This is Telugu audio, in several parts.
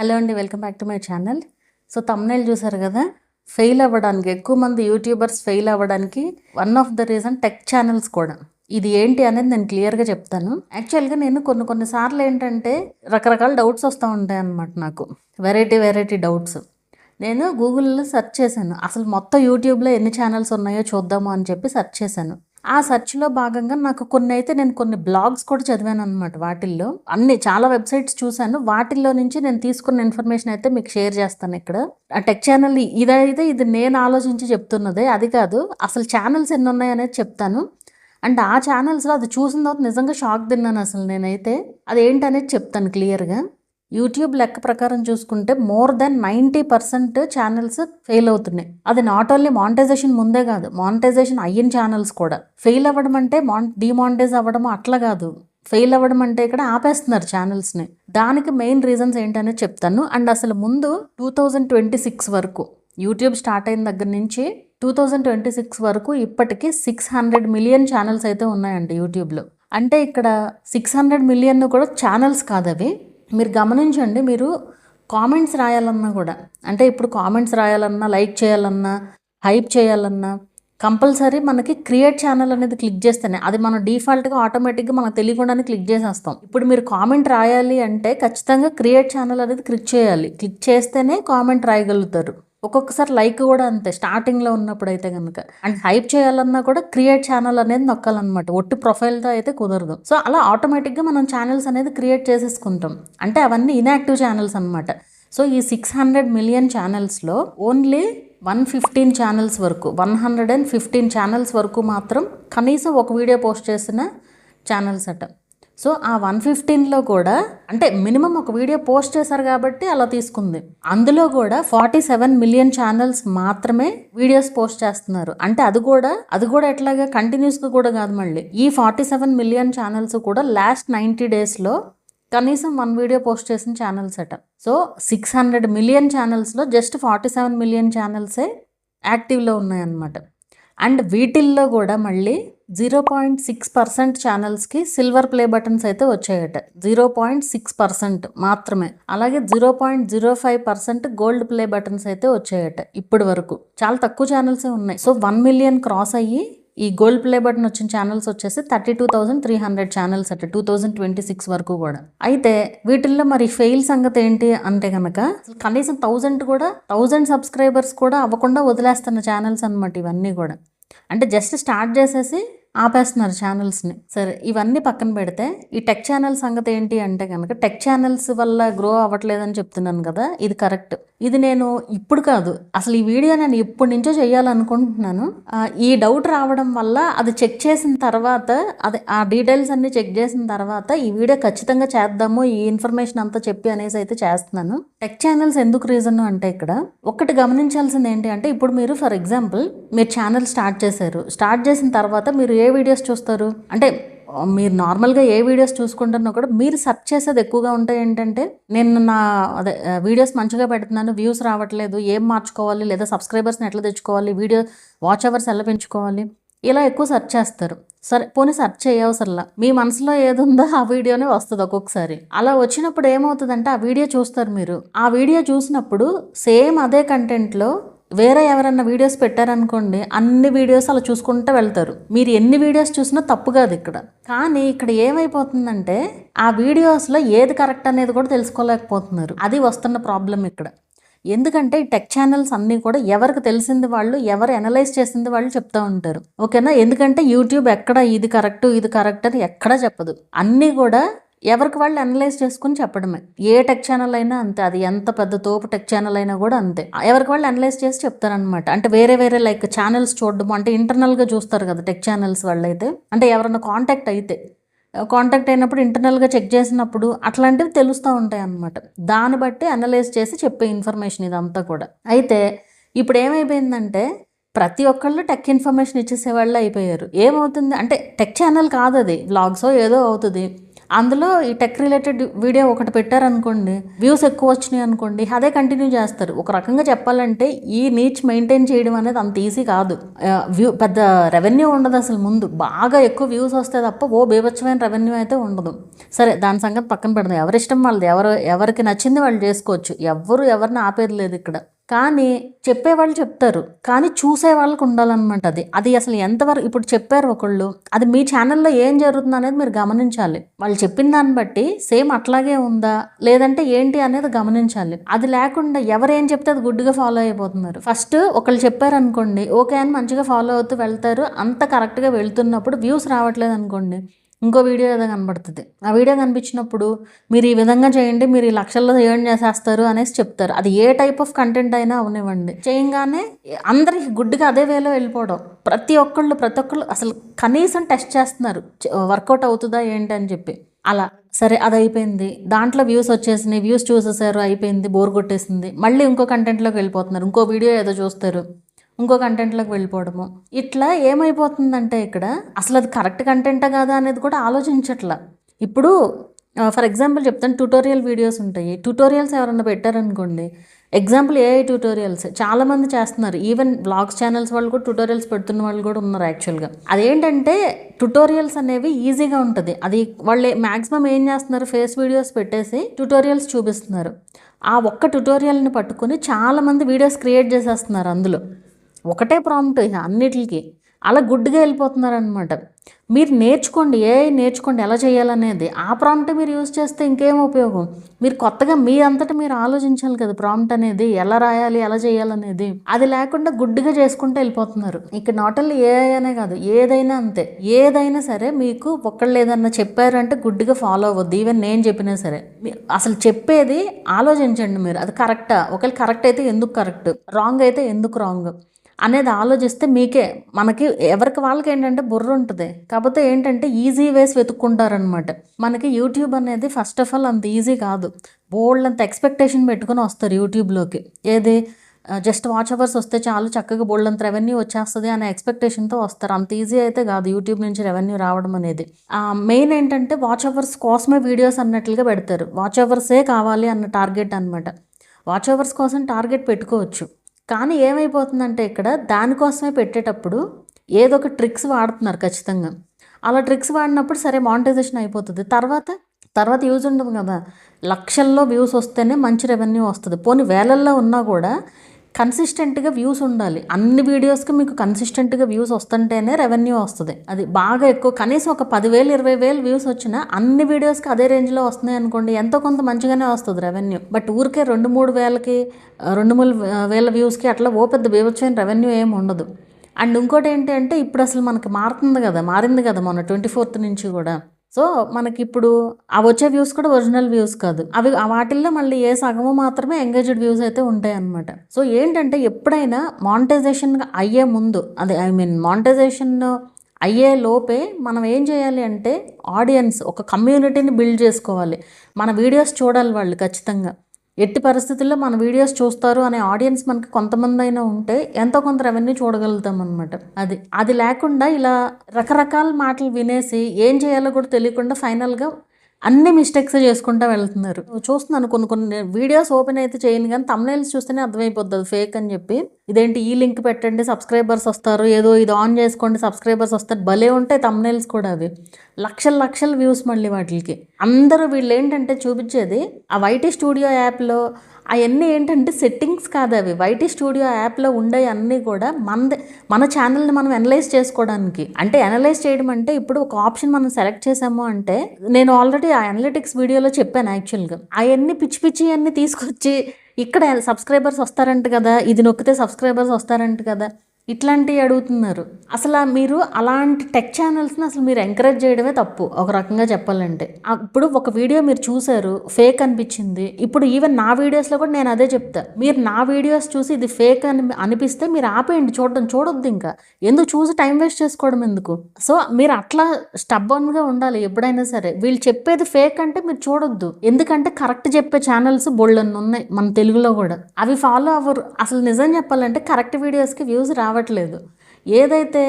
హలో అండి, welcome back to my channel. So thumbnail చూసారు కదా, ఫెయిల్ అవ్వడానికి ఎక్కువ మంది యూట్యూబర్స్ ఫెయిల్ అవ్వడానికి one of the reason tech channels కూడా. ఇది ఏంటి అనేది నేను క్లియర్గా చెప్తాను. యాక్చువల్గా నేను కొన్నిసార్లు ఏంటంటే రకరకాల డౌట్స్ వస్తూ ఉంటాయి అన్నమాట. నాకు వెరైటీ డౌట్స్. నేను గూగుల్లో సెర్చ్ చేశాను, అసలు మొత్తం యూట్యూబ్లో ఎన్ని ఛానల్స్ ఉన్నాయో చూద్దాము అని చెప్పి సెర్చ్ చేశాను. ఆ సెర్చ్లో భాగంగా నాకు కొన్ని బ్లాగ్స్ కూడా చదివాను అనమాట. వాటిల్లో చాలా వెబ్సైట్స్ చూశాను. వాటిల్లో నుంచి నేను తీసుకున్న ఇన్ఫర్మేషన్ అయితే మీకు షేర్ చేస్తాను ఇక్కడ. ఆ టెక్ ఛానల్ ఇది నేను ఆలోచించి చెప్తున్నదే, అది కాదు. అసలు ఛానల్స్ ఎన్ని ఉన్నాయనేది చెప్తాను. అండ్ ఆ ఛానల్స్లో అది చూసిన తర్వాత నిజంగా షాక్ తిన్నాను అసలు నేనైతే. అది ఏంటనేది చెప్తాను క్లియర్గా. యూట్యూబ్ లెక్క ప్రకారం చూసుకుంటే మోర్ దెన్ 90% ఛానల్స్ ఫెయిల్ అవుతున్నాయి. అది నాట్ ఓన్లీ మానిటైజేషన్ ముందే కాదు, మానిటైజేషన్ అయిన ఛానల్స్ కూడా ఫెయిల్ అవ్వడం అంటే డిమానిటైజ్ అవ్వడం అట్లా కాదు. ఫెయిల్ అవ్వడం అంటే ఇక్కడ ఆపేస్తున్నారు ఛానల్స్ని. దానికి మెయిన్ రీజన్స్ ఏంటనేది చెప్తాను. అండ్ అసలు ముందు 2026 వరకు యూట్యూబ్ స్టార్ట్ అయిన దగ్గర నుంచి 2026 వరకు ఇప్పటికీ 600 మిలియన్ ఛానల్స్ అయితే ఉన్నాయండి యూట్యూబ్లో. అంటే ఇక్కడ 600 మిలియన్ కూడా ఛానల్స్ కాదు అవి. మీరు గమనించండి, మీరు కామెంట్స్ రాయాలన్నా కూడా, అంటే ఇప్పుడు కామెంట్స్ రాయాలన్నా, లైక్ చేయాలన్నా, హైప్ చేయాలన్నా కంపల్సరీ మనకి క్రియేట్ ఛానల్ అనేది క్లిక్ చేస్తేనే, అది మనం డిఫాల్ట్గా ఆటోమేటిక్గా మనకు తెలియకుండానే క్లిక్ చేసేస్తాం. ఇప్పుడు మీరు కామెంట్ రాయాలి అంటే ఖచ్చితంగా క్రియేట్ ఛానల్ అనేది క్లిక్ చేయాలి. క్లిక్ చేస్తేనే కామెంట్ రాయగలుగుతారు. ఒక్కొక్కసారి లైక్ కూడా అంతే, స్టార్టింగ్లో ఉన్నప్పుడు అయితే కనుక. అండ్ హైప్ చేయాలన్నా కూడా క్రియేట్ ఛానల్ అనేది నొక్కాలన్నమాట. ఒట్టి ప్రొఫైల్తో అయితే కుదరదు. సో అలా ఆటోమేటిక్గా మనం ఛానల్స్ అనేది క్రియేట్ చేసేసుకుంటాం. అంటే అవన్నీ ఇన్యాక్టివ్ ఛానల్స్ అనమాట. సో ఈ 600 మిలియన్ ఛానల్స్లో ఓన్లీ 115 ఛానల్స్ వరకు, 115 ఛానల్స్ వరకు మాత్రం కనీసం ఒక వీడియో పోస్ట్ చేసిన ఛానల్స్ అట. సో ఆ 115లో కూడా అంటే మినిమం ఒక వీడియో పోస్ట్ చేశారు కాబట్టి అలా తీసుకుంది. అందులో కూడా 47 మిలియన్ ఛానల్స్ మాత్రమే వీడియోస్ పోస్ట్ చేస్తున్నారు. అంటే అది కూడా ఎట్లాగా కంటిన్యూస్గా కూడా కాదు. మళ్ళీ ఈ 47 మిలియన్ ఛానల్స్ కూడా లాస్ట్ 90 డేస్లో కనీసం 1 వీడియో పోస్ట్ చేసిన ఛానల్స్ అట. సో 600 మిలియన్ ఛానల్స్లో జస్ట్ 47 మిలియన్ ఛానల్సే యాక్టివ్లో ఉన్నాయన్నమాట. అండ్ వీటిల్లో కూడా మళ్ళీ 0.6% ఛానల్స్కి సిల్వర్ ప్లే బటన్స్ అయితే వచ్చాయట. 0.6% మాత్రమే. అలాగే 0.05% గోల్డ్ ప్లే బటన్స్ అయితే వచ్చాయట ఇప్పటి వరకు. చాలా తక్కువ ఛానల్సే ఉన్నాయి. సో 1 మిలియన్ క్రాస్ అయ్యి ఈ గోల్డ్ ప్లే బటన్ వచ్చిన ఛానల్స్ వచ్చేసి 32,300 ఛానల్స్ అట 2026 వరకు కూడా. అయితే వీటిల్లో మరి ఫెయిల్ సంగతి ఏంటి అంటే కనుక కనీసం 1000 సబ్స్క్రైబర్స్ కూడా అవ్వకుండా వదిలేస్తున్న ఛానల్స్ అనమాట ఇవన్నీ కూడా. అంటే జస్ట్ స్టార్ట్ చేసేసి ఆపేస్తున్నారు ఛానల్స్ని. సరే, ఇవన్నీ పక్కన పెడితే ఈ టెక్ ఛానల్ సంగతి ఏంటి అంటే కనుక, టెక్ ఛానల్స్ వల్ల గ్రో అవ్వట్లేదని చెప్తున్నాను కదా, ఇది కరెక్ట్. ఇది నేను ఇప్పుడు కాదు, అసలు ఈ వీడియో నేను ఎప్పటి నుంచో చేయాలనుకుంటున్నాను. ఈ డౌట్ రావడం వల్ల అది చెక్ చేసిన తర్వాత, ఆ డీటెయిల్స్ అన్ని చెక్ చేసిన తర్వాత ఈ వీడియో ఖచ్చితంగా చేద్దాము, ఈ ఇన్ఫర్మేషన్ అంతా చెప్పి అనేసి అయితే చేస్తున్నాను. టెక్ ఛానల్స్ ఎందుకు రీజన్ అంటే ఇక్కడ ఒకటి గమనించాల్సింది ఏంటి అంటే, ఇప్పుడు మీరు ఫర్ ఎగ్జాంపుల్ మీరు ఛానల్ స్టార్ట్ చేసిన తర్వాత మీరు ఏ వీడియోస్ చూస్తారు అంటే, మీరు నార్మల్గా ఏ వీడియోస్ చూసుకుంటున్నా కూడా మీరు సెర్చ్ చేసేది ఎక్కువగా ఉంటాయి. ఏంటంటే నేను వీడియోస్ మంచిగా పెడుతున్నాను, వ్యూస్ రావట్లేదు, ఏం మార్చుకోవాలి, లేదా సబ్స్క్రైబర్స్ని ఎట్లా తెచ్చుకోవాలి, వీడియో వాచ్ అవర్స్ ఎలా పెంచుకోవాలి, ఇలా ఎక్కువ సెర్చ్ చేస్తారు. సరే, పోనీ సెర్చ్ చేయవసరలా, మీ మనసులో ఏది ఉందో ఆ వీడియోనే వస్తుంది ఒక్కొక్కసారి. అలా వచ్చినప్పుడు ఏమవుతుందంటే ఆ వీడియో చూస్తారు మీరు. ఆ వీడియో చూసినప్పుడు సేమ్ అదే కంటెంట్లో వేరే ఎవరన్నా వీడియోస్ పెట్టారనుకోండి, అన్ని వీడియోస్ అలా చూసుకుంటూ వెళ్తారు. మీరు ఎన్ని వీడియోస్ చూసినా తప్పు కాదు ఇక్కడ. కానీ ఇక్కడ ఏమైపోతుందంటే ఆ వీడియోస్లో ఏది కరెక్ట్ అనేది కూడా తెలుసుకోలేకపోతున్నారు. అది వస్తున్న ప్రాబ్లం ఇక్కడ. ఎందుకంటే ఈ టెక్ ఛానల్స్ అన్నీ కూడా ఎవరికి తెలిసింది వాళ్ళు, ఎవరు అనలైజ్ చేసింది వాళ్ళు చెప్తూ ఉంటారు. ఓకేనా? ఎందుకంటే యూట్యూబ్ ఎక్కడ ఇది కరెక్ట్ అని ఎక్కడా చెప్పదు. అన్నీ కూడా ఎవరికి వాళ్ళు అనలైజ్ చేసుకుని చెప్పడమే. ఏ టెక్ ఛానల్ అయినా అంతే, అది ఎంత పెద్ద తోపు టెక్ ఛానల్ అయినా కూడా అంతే. ఎవరికి వాళ్ళు అనలైజ్ చేసి చెప్తారనమాట. అంటే వేరే లైక్ ఛానల్స్ చూడడం అంటే ఇంటర్నల్గా చూస్తారు కదా టెక్ ఛానల్స్ వాళ్ళు అయితే. అంటే ఎవరన్నా కాంటాక్ట్ అయినప్పుడు ఇంటర్నల్గా చెక్ చేసినప్పుడు అట్లాంటివి తెలుస్తూ ఉంటాయి అన్నమాట. దాన్ని బట్టి అనలైజ్ చేసి చెప్పే ఇన్ఫర్మేషన్ ఇదంతా కూడా. అయితే ఇప్పుడు ఏమైపోయిందంటే ప్రతి ఒక్కళ్ళు టెక్ ఇన్ఫర్మేషన్ ఇచ్చేసేవాళ్ళు అయిపోయారు. ఏమవుతుంది అంటే టెక్ ఛానల్ కాదు, అది వ్లాగ్సో ఏదో అవుతుంది. అందులో ఈ టెక్ రిలేటెడ్ వీడియో ఒకటి పెట్టారనుకోండి, వ్యూస్ ఎక్కువ వచ్చినాయి అనుకోండి, అదే కంటిన్యూ చేస్తారు. ఒక రకంగా చెప్పాలంటే ఈ నీచ్ మెయింటైన్ చేయడం అనేది అంత ఈజీ కాదు. పెద్ద రెవెన్యూ ఉండదు అసలు. ముందు బాగా ఎక్కువ వ్యూస్ వస్తే తప్ప బీభత్సమైన రెవెన్యూ అయితే ఉండదు. సరే, దాని సంగతి పక్కన పెడదాం. ఎవరిష్టం వాళ్ళది. ఎవరికి నచ్చింది వాళ్ళు చేసుకోవచ్చు. ఎవరిని ఆపేది లేదు ఇక్కడ. కానీ చెప్పేవాళ్ళు చెప్తారు, కానీ చూసే వాళ్ళకు ఉండాలన్నమాట. అది అసలు ఎంతవరకు ఇప్పుడు చెప్పారు ఒకళ్ళు, అది మీ ఛానల్లో ఏం జరుగుతుంది అనేది మీరు గమనించాలి. వాళ్ళు చెప్పిన దాన్ని బట్టి సేమ్ అట్లాగే ఉందా లేదంటే ఏంటి అనేది గమనించాలి. అది లేకుండా ఎవరేం చెప్తే అది గుడ్డుగా ఫాలో అయిపోతున్నారు. ఫస్ట్ ఒకళ్ళు చెప్పారనుకోండి, ఓకే అని మంచిగా ఫాలో అవుతూ వెళ్తారు. అంత కరెక్ట్గా వెళ్తున్నప్పుడు వ్యూస్ రావట్లేదు అనుకోండి, ఇంకో వీడియో ఏదో కనబడుతుంది. ఆ వీడియో కనిపించినప్పుడు మీరు ఈ విధంగా చేయండి, మీరు ఈ లక్షల్లో ఎర్న్ చేసేస్తారు అనేసి చెప్తారు. అది ఏ టైప్ ఆఫ్ కంటెంట్ అయినా అవనివ్వండి. చేయగానే అందరికి గుడ్డుగా అదే వేలో వెళ్ళిపోవడం. ప్రతి ఒక్కళ్ళు అసలు కనీసం టెస్ట్ చేస్తున్నారు, వర్కౌట్ అవుతుందా ఏంటి అని చెప్పి. అలా సరే, అది అయిపోయింది. దాంట్లో వ్యూస్ వచ్చేసినాయి, వ్యూస్ చూసేసారు, అయిపోయింది, బోర్ కొట్టేసింది. మళ్ళీ ఇంకో కంటెంట్లోకి వెళ్ళిపోతున్నారు. ఇంకో వీడియో ఏదో చూస్తారు, ఇంకో కంటెంట్లోకి వెళ్ళిపోవడము. ఇట్లా ఏమైపోతుందంటే ఇక్కడ అసలు అది కరెక్ట్ కంటెంటా కాదా అనేది కూడా ఆలోచించట్లా. ఇప్పుడు ఫర్ ఎగ్జాంపుల్ చెప్తాను, ట్యూటోరియల్ వీడియోస్ ఉంటాయి. ట్యూటోరియల్స్ ఎవరన్నా పెట్టారనుకోండి, ఎగ్జాంపుల్ ఏఐ ట్యూటోరియల్స్ చాలామంది చేస్తున్నారు. ఈవెన్ బ్లాగ్స్ ఛానల్స్ వాళ్ళు కూడా ట్యూటోరియల్స్ పెడుతున్న వాళ్ళు కూడా ఉన్నారు యాక్చువల్గా. అదేంటంటే ట్యూటోరియల్స్ అనేవి ఈజీగా ఉంటుంది. అది వాళ్ళు మ్యాక్సిమం ఏం చేస్తున్నారు, ఫేస్ వీడియోస్ పెట్టేసి ట్యూటోరియల్స్ చూపిస్తున్నారు. ఆ ఒక్క ట్యూటోరియల్ని పట్టుకొని చాలామంది వీడియోస్ క్రియేట్ చేసేస్తున్నారు. అందులో ఒకటే ప్రాంప్ట్ అన్నిటికి, అలా గుడ్డుగా వెళ్ళిపోతున్నారనమాట. మీరు నేర్చుకోండి, నేర్చుకోండి ఎలా చేయాలనేది. ఆ ప్రాంప్ట్ మీరు యూజ్ చేస్తే ఇంకేం ఉపయోగం? మీరు కొత్తగా మీ అంతటా మీరు ఆలోచించాలి కదా, ప్రాంప్ట్ అనేది ఎలా రాయాలి, ఎలా చేయాలనేది. అది లేకుండా గుడ్డుగా చేసుకుంటూ వెళ్ళిపోతున్నారు. ఇక్కడ నాట్ ఓన్లీ ఏఐ అనే కాదు, ఏదైనా అంతే. ఏదైనా సరే మీకు ఒకళ్ళు ఏదన్నా చెప్పారు అంటే గుడ్డుగా ఫాలో అవ్వద్దు. ఈవెన్ నేను చెప్పినా సరే అసలు చెప్పేది ఆలోచించండి మీరు. అది కరెక్టా, ఒకవేళ కరెక్ట్ అయితే ఎందుకు కరెక్ట్, రాంగ్ అయితే ఎందుకు రాంగ్ అనేది ఆలోచిస్తే మనకి ఎవరికి వాళ్ళకి ఏంటంటే బుర్ర ఉంటుంది. కాకపోతే ఏంటంటే ఈజీ వేస్ వెతుక్కుంటారనమాట. మనకి యూట్యూబ్ అనేది ఫస్ట్ ఆఫ్ ఆల్ అంత ఈజీ కాదు. బోల్డ్ అంత ఎక్స్పెక్టేషన్ పెట్టుకుని వస్తారు యూట్యూబ్లోకి. ఏది జస్ట్ వాచ్ అవర్స్ వస్తే చాలు, చక్కగా బోల్డ్ అంత రెవెన్యూ వచ్చేస్తుంది అనే ఎక్స్పెక్టేషన్తో వస్తారు. అంత ఈజీ అయితే కాదు యూట్యూబ్ నుంచి రెవెన్యూ రావడం అనేది. మెయిన్ ఏంటంటే వాచ్ అవర్స్ కోసమే వీడియోస్ అన్నట్లుగా పెడతారు. వాచ్ అవర్సే కావాలి అన్న టార్గెట్ అనమాట. వాచ్ అవర్స్ కోసం టార్గెట్ పెట్టుకోవచ్చు, కానీ ఏమైపోతుందంటే ఇక్కడ దానికోసమే పెట్టేటప్పుడు ఏదో ఒక ట్రిక్స్ వాడుతున్నారు ఖచ్చితంగా. అలా ట్రిక్స్ వాడినప్పుడు సరే మానిటైజేషన్ అయిపోతుంది. తర్వాత యూజ్ ఉండదు కదా. లక్షల్లో వ్యూస్ వస్తేనే మంచి రెవెన్యూ వస్తుంది. పోనీ వేలల్లో ఉన్నా కూడా కన్సిస్టెంట్గా వ్యూస్ ఉండాలి. అన్ని వీడియోస్కి మీకు కన్సిస్టెంట్గా వ్యూస్ వస్తుంటేనే రెవెన్యూ వస్తుంది. అది బాగా ఎక్కువ, కనీసం ఒక 10,000 20,000 వ్యూస్ వచ్చినా అన్ని వీడియోస్కి అదే రేంజ్లో వస్తున్నాయి అనుకోండి, ఎంతో కొంత మంచిగానే వస్తుంది రెవెన్యూ. బట్ ఊరికే 2-3 వేలకి 2-3 వేల వ్యూస్కి అట్లా పెద్ద బీభత్సమైన రెవెన్యూ ఏమి ఉండదు. అండ్ ఇంకోటి ఏంటి అంటే ఇప్పుడు అసలు మనకి మారింది కదా మొన్న 24th నుంచి కూడా. సో మనకి ఇప్పుడు ఆ వచ్చే వ్యూస్ కూడా ఒరిజినల్ వ్యూస్ కాదు, అవి వాటిల్లో మళ్ళీ ఏ సగము మాత్రమే ఎంగేజ్డ్ వ్యూస్ అయితే ఉంటాయి అన్నమాట. సో ఏంటంటే ఎప్పుడైనా మానిటైజేషన్ అయ్యే ముందు, మానిటైజేషన్ అయ్యే లోపే మనం ఏం చేయాలి అంటే ఆడియన్స్, ఒక కమ్యూనిటీని బిల్డ్ చేసుకోవాలి. మన వీడియోస్ చూడాలి వాళ్ళు ఖచ్చితంగా. ఎట్టి పరిస్థితుల్లో మన వీడియోస్ చూస్తారు అనే ఆడియన్స్ మనకి కొంతమంది అయినా ఉంటే ఎంతో కొంత రెవెన్యూ చూడగలుగుతాం అనమాట. అది లేకుండా ఇలా రకరకాల మాటలు వినేసి ఏం చేయాలో కూడా తెలియకుండా ఫైనల్గా అన్ని మిస్టేక్స్ చేసుకుంటూ వెళ్తున్నారు. చూస్తున్నాను కొన్ని వీడియోస్ ఓపెన్ అయితే చేయను, కానీ తమ్నైల్స్ చూస్తేనే అర్థమైపోతుంది ఫేక్ అని చెప్పి. ఇదేంటి ఈ లింక్ పెట్టండి సబ్స్క్రైబర్స్ వస్తారు, ఏదో ఇది ఆన్ చేసుకోండి సబ్స్క్రైబర్స్ వస్తారు, భలే ఉంటాయి తమ్నైల్స్ కూడా. అవి లక్షల వ్యూస్ మళ్ళీ వాటికి. అందరూ వీళ్ళు ఏంటంటే చూపించేది ఆ వైటీ స్టూడియో యాప్లో అవన్నీ ఏంటంటే సెట్టింగ్స్ కాదు, అవి వైటీ స్టూడియో యాప్లో ఉండే అన్నీ కూడా మన ఛానల్ని మనం అనలైజ్ చేసుకోవడానికి. అంటే అనలైజ్ చేయడం అంటే ఇప్పుడు ఒక ఆప్షన్ మనం సెలెక్ట్ చేసాము అంటే, నేను ఆల్రెడీ ఆ అనలిటిక్స్ వీడియోలో చెప్పాను యాక్చువల్గా. అవన్నీ పిచ్చి అన్నీ తీసుకొచ్చి ఇక్కడ సబ్స్క్రైబర్స్ వస్తారంట కదా, ఇది నొక్కితే సబ్స్క్రైబర్స్ వస్తారంట కదా, ఇట్లాంటివి అడుగుతున్నారు. అసలు మీరు అలాంటి టెక్ ఛానల్స్ని అసలు మీరు ఎంకరేజ్ చేయడమే తప్పు ఒక రకంగా చెప్పాలంటే. ఇప్పుడు ఒక వీడియో మీరు చూసారు, ఫేక్ అనిపించింది. ఇప్పుడు ఈవెన్ నా వీడియోస్లో కూడా నేను అదే చెప్తా, మీరు నా వీడియోస్ చూసి ఇది ఫేక్ అనిపిస్తే మీరు ఆపేయండి, చూడొద్దు. ఇంకా ఎందుకు చూసి టైం వేస్ట్ చేసుకోవడం ఎందుకు? సో మీరు అట్లా స్టబ్బన్గా ఉండాలి ఎప్పుడైనా సరే. వీళ్ళు చెప్పేది ఫేక్ అంటే మీరు చూడొద్దు, ఎందుకంటే కరెక్ట్ చెప్పే ఛానల్స్ బోల్డన్ని ఉన్నాయి మన తెలుగులో కూడా. అవి ఫాలో అవ్వరు. అసలు నిజం చెప్పాలంటే కరెక్ట్ వీడియోస్కి వ్యూస్ రావట్లేదు. ఏదైతే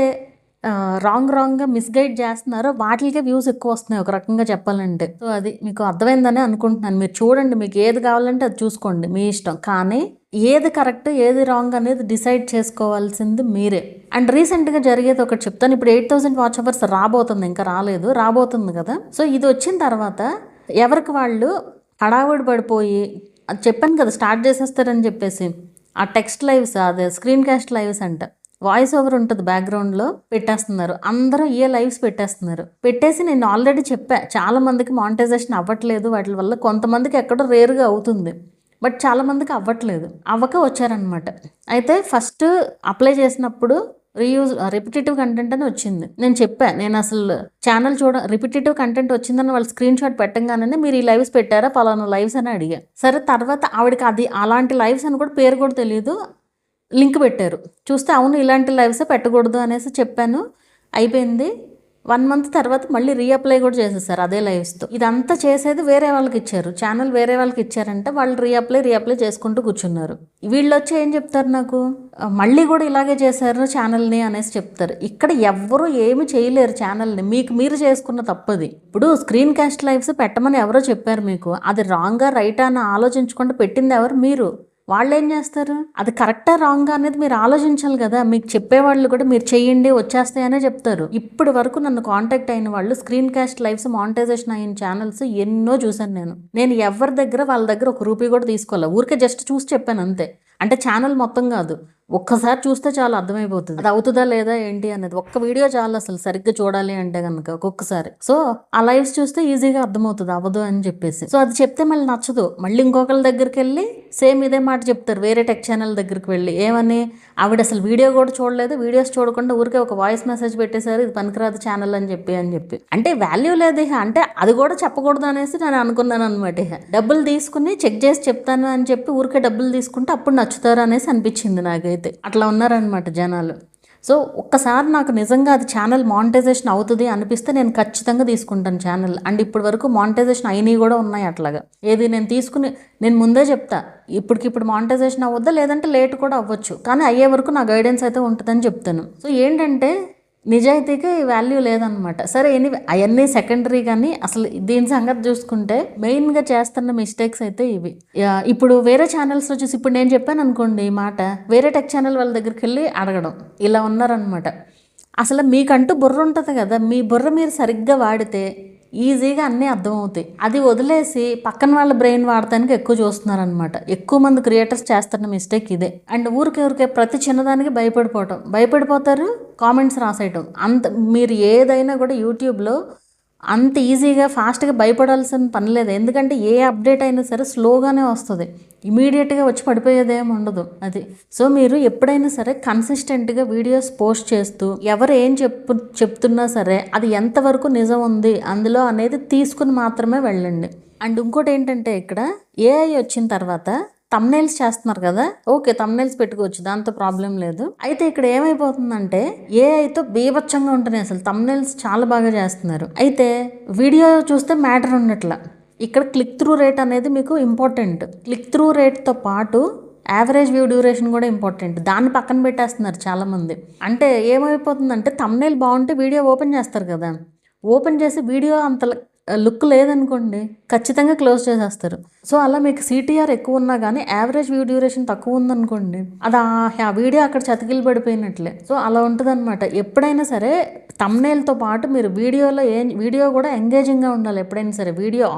రాంగ్గా మిస్గైడ్ చేస్తున్నారో వాటికే వ్యూస్ ఎక్కువ వస్తున్నాయి ఒక రకంగా చెప్పాలంటే. సో అది మీకు అర్థమైందని అనుకుంటున్నాను. మీరు చూడండి, మీకు ఏది కావాలంటే అది చూసుకోండి, మీ ఇష్టం. కానీ ఏది కరెక్ట్ ఏది రాంగ్ అనేది డిసైడ్ చేసుకోవాల్సింది మీరే. అండ్ రీసెంట్గా జరిగేది ఒకటి చెప్తాను. ఇప్పుడు 8,000 వాచ్ అవర్స్ రాబోతుంది, ఇంకా రాలేదు, రాబోతుంది కదా. సో ఇది వచ్చిన తర్వాత ఎవరికి వాళ్ళు హడావుడి పడిపోయి, అది చెప్పాను కదా స్టార్ట్ చేసేస్తారని చెప్పేసి, ఆ టెక్స్ట్ లైవ్స్, అదే స్క్రీన్ కాస్ట్ లైవ్స్ అంట, వాయిస్ ఓవర్ ఉంటుంది బ్యాక్గ్రౌండ్లో, పెట్టేస్తున్నారు. అందరూ ఏ లైవ్స్ పెట్టేస్తున్నారు. పెట్టేసి నేను ఆల్రెడీ చెప్పా, చాలా మందికి మానిటైజేషన్ అవ్వట్లేదు వాటి వల్ల. కొంతమందికి ఎక్కడో రేరుగా అవుతుంది, బట్ చాలా మందికి అవ్వట్లేదు. అవ్వక వచ్చారనమాట. అయితే ఫస్ట్ అప్లై చేసినప్పుడు రిపిటేటివ్ కంటెంట్ అని వచ్చింది. నేను చెప్పా, నేను అసలు ఛానల్ రిపిటేటివ్ కంటెంట్ వచ్చిందని వాళ్ళు స్క్రీన్ షాట్ పెట్టంగానే మీరు ఈ లైవ్స్ పెట్టారా, పలానా లైవ్స్ అని అడిగా. సరే, తర్వాత ఆవిడకి అది అలాంటి లైవ్స్ అని కూడా పేరు కూడా తెలియదు, లింక్ పెట్టారు. చూస్తే అవును ఇలాంటి లైవ్సే పెట్టకూడదు అనేసి చెప్పాను. అయిపోయింది. 1 మంత్ తర్వాత మళ్ళీ రీఅప్లై కూడా చేసేసారు అదే లైవ్స్తో. ఇదంతా చేసేది వేరే వాళ్ళకి ఇచ్చారు, ఛానల్ వేరే వాళ్ళకి ఇచ్చారంటే వాళ్ళు రీఅప్లై చేసుకుంటూ కూర్చున్నారు. వీళ్ళు వచ్చి ఏం చెప్తారు నాకు, మళ్ళీ కూడా ఇలాగే చేశారు ఛానల్ని అనేసి చెప్తారు. ఇక్కడ ఎవ్వరూ ఏమి చేయలేరు ఛానల్ని, మీకు మీరు చేసుకున్న తప్పది. ఇప్పుడు స్క్రీన్ కాస్ట్ లైవ్స్ పెట్టమని ఎవరో చెప్పారు మీకు, అది రాంగా రైటా అని ఆలోచించకుండా పెట్టింది ఎవరు, మీరు. వాళ్ళు ఏం చేస్తారు, అది కరెక్టా రాంగా అనేది మీరు ఆలోచించాలి కదా. మీకు చెప్పేవాళ్ళు కూడా మీరు చెయ్యండి వచ్చేస్తాయనే చెప్తారు. ఇప్పటి వరకు నన్ను కాంటాక్ట్ అయిన వాళ్ళు స్క్రీన్ కాస్ట్ లైవ్స్ మానిటైజేషన్ అయిన ఛానల్స్ ఎన్నో చూశాను. నేను ఎవరి దగ్గర వాళ్ళ దగ్గర ఒక రూపీ కూడా తీసుకోవాలి, ఊరికే జస్ట్ చూసి చెప్పాను అంతే. అంటే ఛానల్ మొత్తం కాదు, ఒక్కసారి చూస్తే చాలా అర్థమైపోతుంది అది అవుతుందా లేదా ఏంటి అనేది. ఒక్క వీడియో చాలు అసలు సరిగ్గా చూడాలి అంటే కనుక ఒక్కొక్కసారి. సో ఆ లైవ్స్ చూస్తే ఈజీగా అర్థమవుతుంది అవ్వదు అని చెప్పేసి. సో అది చెప్తే మళ్ళీ నచ్చదు, మళ్ళీ ఇంకొకరి దగ్గరికి వెళ్ళి సేమ్ ఇదే మాట చెప్తారు వేరే టెక్ ఛానల్ దగ్గరికి వెళ్ళి. ఏమని, ఆవిడ అసలు వీడియో కూడా చూడలేదు, వీడియోస్ చూడకుండా ఊరికే ఒక వాయిస్ మెసేజ్ పెట్టేశారు, ఇది పనికిరాదు ఛానల్ అని చెప్పి అంటే వాల్యూ లేదు. అంటే అది కూడా చెప్పకూడదు అనేసి నేను అనుకున్నాను అనమాట. డబ్బులు తీసుకుని చెక్ చేసి చెప్తాను అని చెప్పి ఊరికే డబ్బులు తీసుకుంటే అప్పుడు నచ్చుతారు అనేసి అనిపించింది నాకైతే. అట్లా ఉన్నారనమాట జనాలు. సో ఒక్కసారి నాకు నిజంగా అది ఛానల్ మానిటైజేషన్ అవుతుంది అనిపిస్తే నేను ఖచ్చితంగా తీసుకుంటాను ఛానల్. అండ్ ఇప్పటి వరకు మానిటైజేషన్ అయినవి కూడా ఉన్నాయి అట్లాగా. ఏది నేను ముందే చెప్తా, ఇప్పటికిప్పుడు మానిటైజేషన్ అవ్వద్దా, లేదంటే లేట్ కూడా అవ్వచ్చు, కానీ అయ్యే వరకు నా గైడెన్స్ అయితే ఉంటుందని చెప్తాను. సో ఏంటంటే నిజాయితీకి వాల్యూ లేదనమాట. సరే అవన్నీ సెకండరీ, కానీ అసలు దీని సంగతి చూసుకుంటే మెయిన్గా చేస్తున్న మిస్టేక్స్ అయితే ఇవి. ఇప్పుడు వేరే ఛానల్స్లో చూసి, ఇప్పుడు నేను చెప్పాను అనుకోండి ఈ మాట, వేరే టెక్ ఛానల్ వాళ్ళ దగ్గరికి వెళ్ళి అడగడం, ఇలా ఉన్నారనమాట. అసలు మీకంటూ బుర్ర ఉంటుంది కదా, మీ బుర్ర మీరు సరిగ్గా వాడితే ఈజీగా అన్నీ అర్థమవుతాయి. అది వదిలేసి పక్కన వాళ్ళ బ్రెయిన్ వాడటానికి ఎక్కువ చూస్తున్నారనమాట. ఎక్కువ మంది క్రియేటర్స్ చేస్తున్న మిస్టేక్ ఇదే. అండ్ ఊరికే ప్రతి చిన్నదానికి భయపడిపోతారు, కామెంట్స్ రాసేయటం. మీరు ఏదైనా కూడా యూట్యూబ్లో అంత ఈజీగా ఫాస్ట్గా భయపడాల్సిన పని లేదు. ఎందుకంటే ఏ అప్డేట్ అయినా సరే స్లోగానే వస్తుంది, ఇమీడియట్గా వచ్చి పడిపోయేదేం ఉండదు అది. సో మీరు ఎప్పుడైనా సరే కన్సిస్టెంట్గా వీడియోస్ పోస్ట్ చేస్తూ ఎవరు ఏం చెప్తున్నా సరే అది ఎంతవరకు నిజం ఉంది అందులో అనేది తీసుకుని మాత్రమే వెళ్ళండి. అండ్ ఇంకోటి ఏంటంటే, ఇక్కడ ఏఐ వచ్చిన తర్వాత తమ్నైల్స్ చేస్తున్నారు కదా, ఓకే తమ్నైల్స్ పెట్టుకోవచ్చు, దాంతో ప్రాబ్లం లేదు. అయితే ఇక్కడ ఏమైపోతుందంటే ఏఐతో బీభత్సంగా ఉంటున్నాయి అసలు తమ్నైల్స్, చాలా బాగా చేస్తున్నారు. అయితే వీడియో చూస్తే మ్యాటర్ ఉన్నట్ల. ఇక్కడ క్లిక్ త్రూ రేట్ అనేది మీకు ఇంపార్టెంట్. క్లిక్ త్రూ రేట్తో పాటు యావరేజ్ వ్యూ డ్యూరేషన్ కూడా ఇంపార్టెంట్. దాన్ని పక్కన పెట్టేస్తున్నారు చాలామంది. అంటే ఏమైపోతుందంటే తమ్నైల్ బాగుంటే వీడియో ఓపెన్ చేస్తారు కదా, ఓపెన్ చేసి వీడియో అంత లుక్ లేదనుకోండి ఖచ్చితంగా క్లోజ్ చేసేస్తారు. సో అలా మీకు సిటిఆర్ ఎక్కువ ఉన్నా కానీ యావరేజ్ వ్యూ డ్యూరేషన్ తక్కువ ఉందనుకోండి, అది ఆ వీడియో అక్కడ చతికిలు పడిపోయినట్లే. సో అలా ఉంటుంది అనమాట. ఎప్పుడైనా సరే తమ్నైల్తో పాటు మీరు వీడియో కూడా ఎంగేజింగ్గా ఉండాలి. ఎప్పుడైనా సరే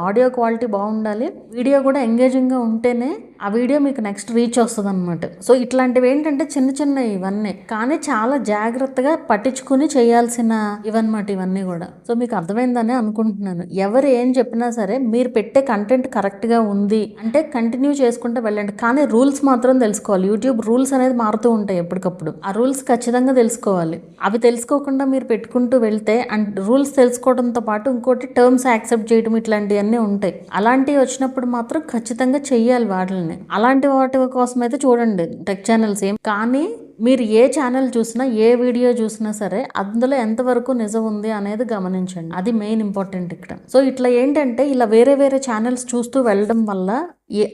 ఆడియో క్వాలిటీ బాగుండాలి, వీడియో కూడా ఎంగేజింగ్గా ఉంటేనే ఆ వీడియో మీకు నెక్స్ట్ రీచ్ వస్తుంది అనమాట. సో ఇట్లాంటివి ఏంటంటే చిన్న ఇవన్నీ, కానీ చాలా జాగ్రత్తగా పట్టించుకుని చేయాల్సిన ఇవన్నమాట ఇవన్నీ కూడా. సో మీకు అర్థమైందని అనుకుంటున్నాను. ఎవరు ఏం చెప్పినా సరే మీరు పెట్టే కంటెంట్ కరెక్ట్గా ఉంది అంటే కంటిన్యూ చేసుకుంటూ వెళ్ళండి. కానీ రూల్స్ మాత్రం తెలుసుకోవాలి. యూట్యూబ్ రూల్స్ అనేది మారుతూ ఉంటాయి ఎప్పటికప్పుడు. ఆ రూల్స్ ఖచ్చితంగా తెలుసుకోవాలి. అవి తెలుసుకోకుండా మీరు పెట్టుకుంటూ వెళ్తే, అండ్ రూల్స్ తెలుసుకోవడంతో పాటు ఇంకోటి టర్మ్స్ యాక్సెప్ట్ చేయడం, ఇట్లాంటివన్నీ ఉంటాయి. అలాంటివి వచ్చినప్పుడు మాత్రం ఖచ్చితంగా చెయ్యాలి వాటిని. అలాంటి వాటి కోసం అయితే చూడండి టెక్ ఛానల్స్ కానీ మీరు ఏ ఛానల్ చూసినా ఏ వీడియో చూసినా సరే అందులో ఎంతవరకు నిజం ఉంది అనేది గమనించండి. అది మెయిన్ ఇంపార్టెంట్ ఇక్కడ. సో ఇట్లా ఏంటంటే ఇలా వేరే వేరే ఛానల్స్ చూస్తూ వెళ్ళడం వల్ల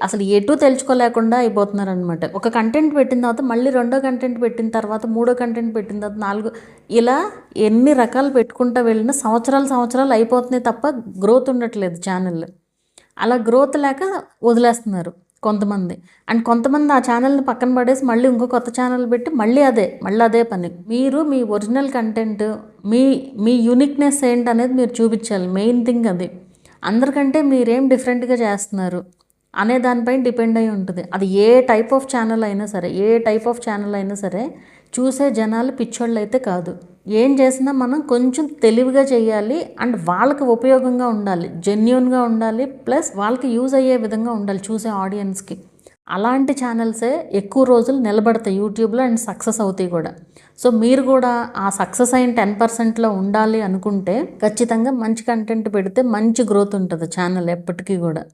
అసలు ఎటు తెలుసుకోలేకుండా అయిపోతున్నారు అనమాట. ఒక కంటెంట్ పెట్టిన తర్వాత మళ్ళీ రెండో కంటెంట్ పెట్టిన తర్వాత మూడో కంటెంట్ పెట్టిన తర్వాత నాలుగో, ఇలా ఎన్ని రకాలు పెట్టుకుంటూ వెళ్ళినా సంవత్సరాలు అయిపోతున్నాయి తప్ప గ్రోత్ ఉండట్లేదు ఛానల్. అలా గ్రోత్ లేక వదిలేస్తున్నారు కొంతమంది. అండ్ కొంతమంది ఆ ఛానల్ని పక్కన పడేసి మళ్ళీ ఇంకో కొత్త ఛానల్ పెట్టి మళ్ళీ అదే పని. మీరు మీ ఒరిజినల్ కంటెంట్, మీ యూనిక్నెస్ ఏంటనేది మీరు చూపించాలి. మెయిన్ థింగ్ అది. అందరికంటే మీరేం డిఫరెంట్గా చేస్తున్నారు అనే దానిపైన డిపెండ్ అయి ఉంటుంది. అది ఏ టైప్ ఆఫ్ ఛానల్ అయినా సరే చూసే జనాలు పిచ్చోళ్ళు అయితే కాదు. ఏం చేసినా మనం కొంచెం తెలివిగా చేయాలి అండ్ వాళ్ళకి ఉపయోగంగా ఉండాలి, జెన్యూన్గా ఉండాలి, ప్లస్ వాళ్ళకి యూజ్ అయ్యే విధంగా ఉండాలి చూసే ఆడియన్స్కి. అలాంటి ఛానల్సే ఎక్కువ రోజులు నిలబడతాయి యూట్యూబ్లో అండ్ సక్సెస్ అవుతాయి కూడా. సో మీరు కూడా ఆ సక్సెస్ అయిన 10%లో ఉండాలి అనుకుంటే ఖచ్చితంగా మంచి కంటెంట్ పెడితే మంచి గ్రోత్ ఉంటుంది ఛానల్ ఎప్పటికీ కూడా.